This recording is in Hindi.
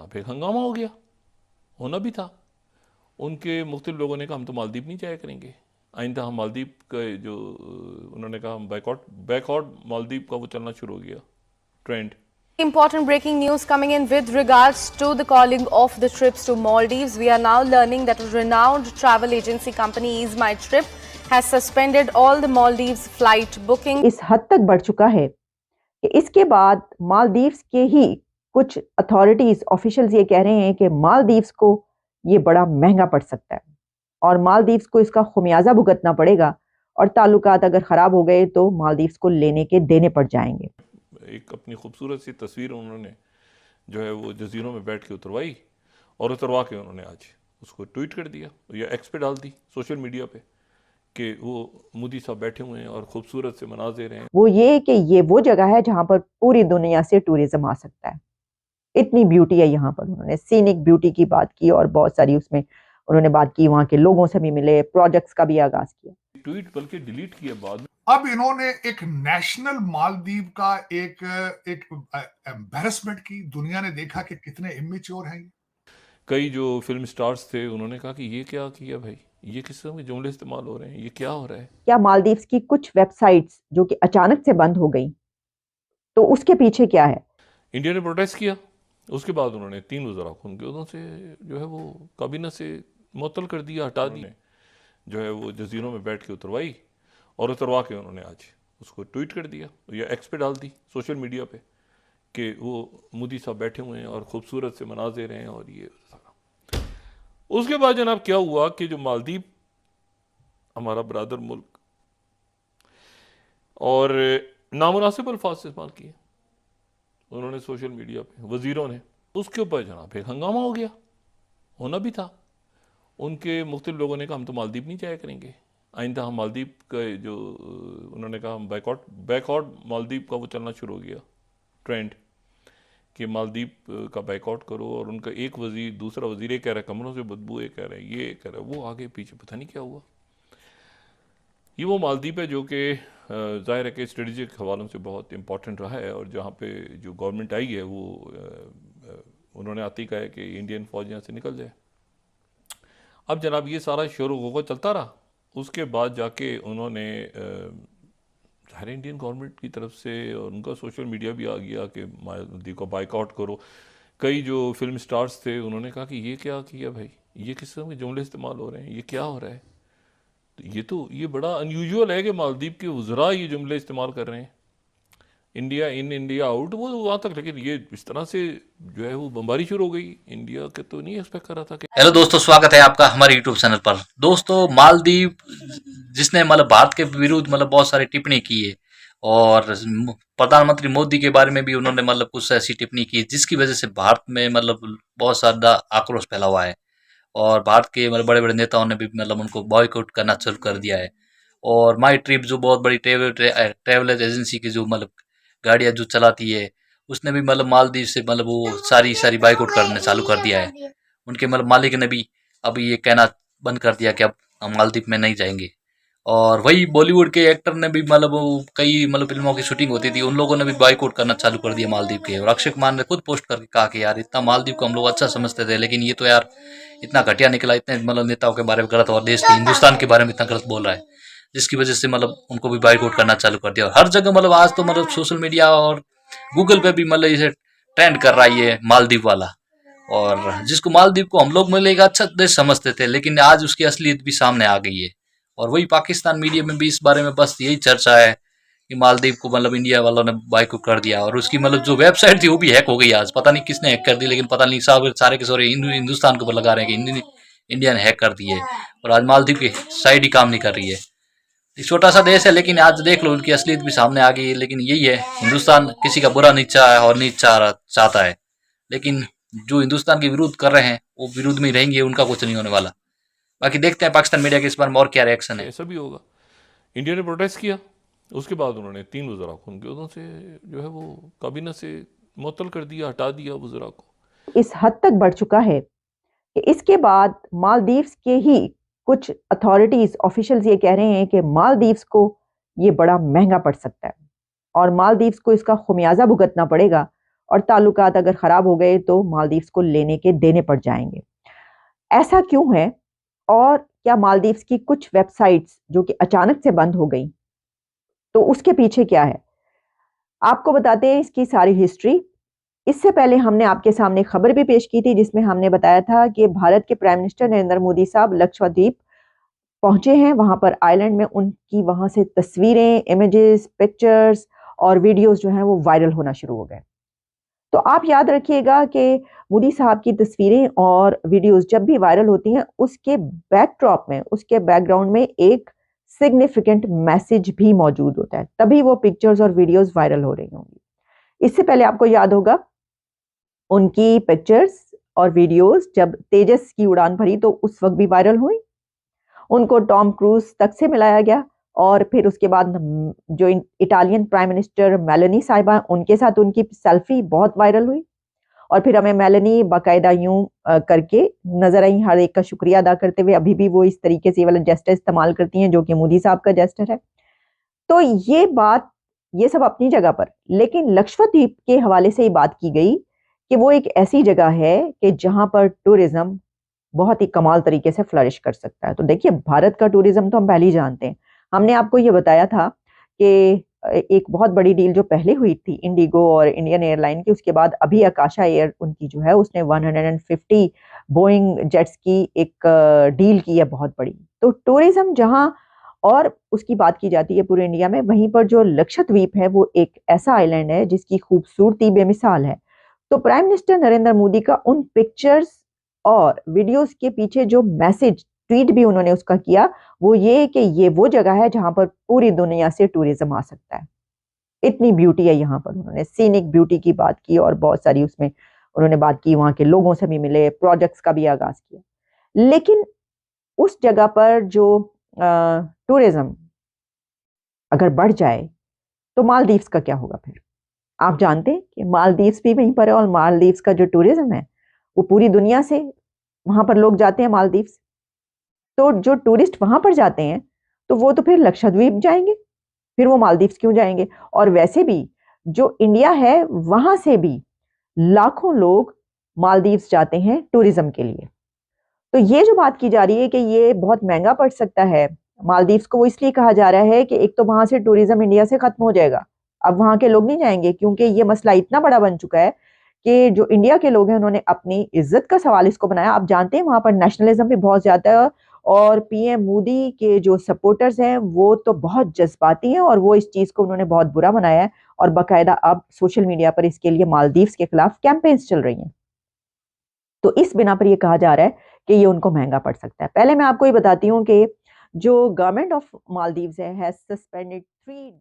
जनाब एक हंगामा हो गया, होना भी था। उनके मुख्तलिफ लोगों ने कहा हम तो मालदीव नहीं जाया करेंगे, आइंदा हम मालदीव का जो उन्होंने कहा हम बैकआउट मालदीव का वो चलना शुरू हो गया trend. Important breaking news coming in with regards to the calling of the trips to Maldives. We are now learning that a renowned travel agency company Ease My Trip has suspended all the Maldives flight booking. इस हद तक बढ़ चुका है कि इसके बाद मालदीव्स के ही कुछ अथॉरिटीज ऑफिशियल्स ये कह रहे हैं कि मालदीव्स को ये बड़ा महंगा पड़ सकता है और मालदीव्स को इसका खुमियाजा भुगतना पड़ेगा और ताल्लुकात अगर ख़राब हो गए तो मालदीव्स को लेने के देने पड़ जाएंगे। एक अपनी खूबसूरत सी तस्वीर उन्होंने जो है वो जजीरों में बैठ के उतरवाई और उतरवा के उन्होंने आज उसको ट्वीट कर दिया या एक्स पे डाल दी सोशल मीडिया पे कि वो मोदी साहब बैठे हुए हैं और खूबसूरत से मनाजिर हैं। वो ये कि ये वो जगह है जहाँ पर पूरी दुनिया से टूरिज्म आ सकता है, इतनी ब्यूटी है यहाँ पर। उन्होंने सीनिक ब्यूटी की बात की और बहुत सारी उसमें उन्होंने बात की, वहाँ के लोगों से भी मिले, प्रोजेक्ट्स का भी आगाज किया। ट्वीट बल्कि डिलीट किया बाद में। अब इन्होंने एक नेशनल मालदीव का एक एम्बैरेसमेंट की, दुनिया ने देखा कि कितने इमेच्योर हैं। कई जो फिल्म स्टार्स थे उन्होंने कहा कि ये क्या किया भाई, ये किस तरह के जुमले इस्तेमाल हो रहे हैं, ये क्या हो रहा है। क्या मालदीव्स की कुछ वेबसाइट्स जो कि अचानक से बंद हो गई, तो उसके पीछे क्या है? इंडिया ने प्रोटेस्ट किया, उसके बाद उन्होंने 3 वज़रा को उनके उदों से जो है वो काबीना से मुअत्तल कर दिया, हटा दिया। जो है वो जजीरों में बैठ के उतरवाई और उतरवा के उन्होंने आज उसको ट्वीट कर दिया या एक्स पे डाल दी सोशल मीडिया पे कि वो मोदी साहब बैठे हुए हैं और खूबसूरत से मनाजिर हैं और ये सारा। उसके बाद जनाब क्या हुआ कि जो मालदीव हमारा बरादर मुल्क और नामुनासिब अल्फाज इस्तेमाल किए उन्होंने सोशल मीडिया पे वज़ीरों ने, उसके ऊपर जनाब एक हंगामा हो गया, होना भी था। उनके मुख्तलिफ लोगों ने कहा हम तो मालदीव नहीं जाया करेंगे, आइंदा हम मालदीव का जो उन्होंने कहा हम बैकआउट मालदीव का वो चलना शुरू हो गया ट्रेंड कि मालदीव का बैकआउट करो। और उनका एक वज़ीर दूसरा वज़ीर ये कह रहा है कमरों से बदबू, ये कह रहा है ये कह रहा है वो, आगे पीछे पता नहीं क्या हुआ। ये वो मालदीव है जो कि ज़ाहिर है कि स्ट्रेटजिक हवालों से बहुत इंपॉर्टेंट रहा है और जहाँ पे जो गवर्नमेंट आई है वो उन्होंने आते ही कहा है कि इंडियन फ़ौज यहाँ से निकल जाए। अब जनाब ये सारा शोर गुल चलता रहा, उसके बाद जाके उन्होंने ज़ाहिर इंडियन गवर्नमेंट की तरफ से और उनका सोशल मीडिया भी आ गया कि मालदीव को बाइकआउट करो। कई जो फिल्म स्टार्स थे उन्होंने कहा कि ये क्या किया भाई, ये किस तरह के जुमले इस्तेमाल हो रहे हैं, ये क्या हो रहा है। तो ये बड़ा अनयूजुअल है कि मालदीव के वज़रा ये जुमले इस्तेमाल कर रहे हैं, इंडिया इन इंडिया आउट, वो वहाँ तक। लेकिन ये इस तरह से जो है वो बमबारी शुरू हो गई, इंडिया के तो नहीं एक्सपेक्ट कर रहा था कि। हेलो दोस्तों, स्वागत है आपका हमारे यूट्यूब चैनल पर। दोस्तों, मालदीव जिसने मतलब भारत के विरुद्ध मतलब बहुत सारी टिप्पणी की है और प्रधानमंत्री मोदी के बारे में भी उन्होंने मतलब कुछ ऐसी टिप्पणी की जिसकी वजह से भारत में मतलब बहुत ज्यादा आक्रोश फैला हुआ है और भारत के मतलब बड़े बड़े नेताओं ने भी मतलब उनको बॉयकॉट करना शुरू कर दिया है। और माई ट्रिप जो बहुत बड़ी ट्रेवल एजेंसी की जो मतलब गाड़ियां जो चलाती है, उसने भी मतलब मालदीव से मतलब वो सारी बाइकआउट करना चालू कर दिया है। उनके मतलब मालिक ने भी अभी ये कहना बंद कर दिया कि अब हम मालदीव में नहीं जाएंगे। और वही बॉलीवुड के एक्टर ने भी मतलब कई मतलब फिल्मों की शूटिंग होती थी, उन लोगों ने भी बाइकआउट करना चालू कर दिया मालदीव के। और अक्षय कुमार ने खुद पोस्ट करके कहा कि यार इतना मालदीव को हम लोग अच्छा समझते थे, लेकिन ये तो यार इतना घटिया निकला, इतने मतलब नेताओं के बारे में गलत और देश के हिंदुस्तान के बारे में इतना गलत बोल रहा है, जिसकी वजह से मतलब उनको भी बाइकआउट करना चालू कर दिया। और हर जगह मतलब आज तो मतलब सोशल मीडिया और गूगल पे भी मतलब इसे ट्रेंड कर रहा है ये मालदीव वाला। और जिसको मालदीव को हम लोग मतलब एक अच्छा देश समझते थे, लेकिन आज उसकी असलियत भी सामने आ गई है। और वही पाकिस्तान मीडिया में भी इस बारे में बस यही चर्चा है कि मालदीव को मतलब इंडिया वालों ने बाइकआउट कर दिया और उसकी मतलब जो वेबसाइट थी वो भी हैक हो गई। आज पता नहीं किसने हैक कर दी, लेकिन पता नहीं सारे के सारे हिंदुस्तान के ऊपर लगा रहे हैं कि इंडिया ने हैक कर दी है और आज मालदीव की साइट ही काम नहीं कर रही है। एक छोटा सा देश है, लेकिन आज देख लो उनकी असलियत भी सामने आ गई है। लेकिन यही है, हिंदुस्तान किसी का बुरा नहीं चाह है और नहीं चाहता है, लेकिन जो हिंदुस्तान के विरोध कर रहे हैं वो विरोध में ही रहेंगे, उनका कुछ नहीं होने वाला। बाकी देखते हैं पाकिस्तान मीडिया के इस बार में और क्या रिएक्शन है। ऐसा भी होगा। इंडिया ने प्रोटेस्ट किया, उसके बाद उन्होंने 3 वज़रा को उनके उदों से जो है वो काबीना से मुअत्तल कर दिया, हटा दिया वज़रा को। इस हद तक बढ़ चुका है कि इसके बाद मालदीव्स के ही कुछ अथॉरिटीज ऑफिशियल्स ये कह रहे हैं कि मालदीव्स को ये बड़ा महंगा पड़ सकता है और मालदीव्स को इसका खुमियाजा भुगतना पड़ेगा और ताल्लुकात अगर ख़राब हो गए तो मालदीव्स को लेने के देने पड़ जाएंगे। ऐसा क्यों है? और क्या मालदीव्स की कुछ वेबसाइट्स जो कि अचानक से बंद हो गई, तो उसके पीछे क्या है? आपको बताते हैं इसकी सारी हिस्ट्री। इससे पहले हमने आपके सामने खबर भी पेश की थी जिसमें हमने बताया था कि भारत के प्राइम मिनिस्टर नरेंद्र मोदी साहब लक्षद्वीप पहुंचे हैं। वहां पर आइलैंड में उनकी वहां से तस्वीरें, इमेजेस, पिक्चर्स और वीडियोस जो हैं वो वायरल होना शुरू हो गए। तो आप याद रखिएगा कि मोदी साहब की तस्वीरें और वीडियोस जब भी वायरल होती हैं उसके बैकड्रॉप में, उसके बैकग्राउंड में एक सिग्निफिकेंट मैसेज भी मौजूद होता है, तभी वो पिक्चर्स और वीडियोस वायरल हो रही होंगी। इससे पहले आपको याद होगा उनकी पिक्चर्स और वीडियोस जब तेजस की उड़ान भरी तो उस वक्त भी वायरल हुई। उनको टॉम क्रूज तक से मिलाया गया और फिर उसके बाद जो इटालियन प्राइम मिनिस्टर मेलानी साहिबा, उनके साथ उनकी सेल्फी बहुत वायरल हुई। और फिर हमें मेलानी बाकायदा यूं करके नजर आई, हर एक का शुक्रिया अदा करते हुए। अभी भी वो इस तरीके से ये वाला जेस्टर इस्तेमाल करती हैं जो कि मोदी साहब का जेस्टर है। तो ये बात, ये सब अपनी जगह पर, लेकिन लक्षद्वीप के हवाले से ही बात की गई कि वो एक ऐसी जगह है कि जहां पर टूरिज्म बहुत ही कमाल तरीके से फ्लरिश कर सकता है। तो देखिए, भारत का टूरिज्म तो हम पहले ही जानते हैं। हमने आपको ये बताया था कि एक बहुत बड़ी डील जो पहले हुई थी इंडिगो और इंडियन एयरलाइन की, उसके बाद अभी आकाशा एयर उनकी जो है उसने 150 बोइंग जेट्स की एक डील की है बहुत बड़ी। तो टूरिज्म जहां और उसकी बात की जाती है पूरे इंडिया में, वहीं पर जो लक्षद्वीप है वो एक ऐसा आइलैंड है जिसकी खूबसूरती बेमिसाल है। तो प्राइम मिनिस्टर नरेंद्र मोदी का उन पिक्चर्स और वीडियोस के पीछे जो मैसेज, ट्वीट भी उन्होंने उसका किया, वो ये कि ये वो जगह है जहां पर पूरी दुनिया से टूरिज्म आ सकता है। इतनी ब्यूटी है यहाँ पर। उन्होंने सीनिक ब्यूटी की बात की और बहुत सारी उसमें उन्होंने बात की, वहां के लोगों से भी मिले, प्रोजेक्ट्स का भी आगाज किया। लेकिन उस जगह पर जो टूरिज्म अगर बढ़ जाए तो मालदीव्स का क्या होगा फिर? आप जानते हैं कि मालदीव्स भी वहीं पर है और मालदीव्स का जो टूरिज्म है वो पूरी दुनिया से वहां पर लोग जाते हैं मालदीव्स। तो जो टूरिस्ट वहां पर जाते हैं तो वो तो फिर लक्षद्वीप जाएंगे, फिर वो मालदीव्स क्यों जाएंगे? और वैसे भी जो इंडिया है वहां से भी लाखों लोग मालदीव्स जाते हैं टूरिज्म के लिए। तो ये जो बात की जा रही है कि ये बहुत महंगा पड़ सकता है मालदीव्स को, वो इसलिए कहा जा रहा है कि एक तो वहां से टूरिज्म इंडिया से खत्म हो जाएगा, अब वहां के लोग नहीं जाएंगे, क्योंकि ये मसला इतना बड़ा बन चुका है कि जो इंडिया के लोग हैं उन्होंने अपनी इज्जत का सवाल इसको बनाया। आप जानते हैं वहां पर नेशनलिज्म भी बहुत ज्यादा है और पीएम मोदी के जो सपोर्टर्स हैं वो तो बहुत जज्बाती हैं और वो इस चीज को उन्होंने बहुत बुरा बनाया है और बाकायदा अब सोशल मीडिया पर इसके लिए मालदीव्स के खिलाफ कैंपेन्स चल रही हैं। तो इस बिना पर यह कहा जा रहा है कि ये उनको महंगा पड़ सकता है। पहले मैं आपको ये बताती हूँ कि जो गवर्नमेंट ऑफ मालदीव्स है हैज सस्पेंडेड 3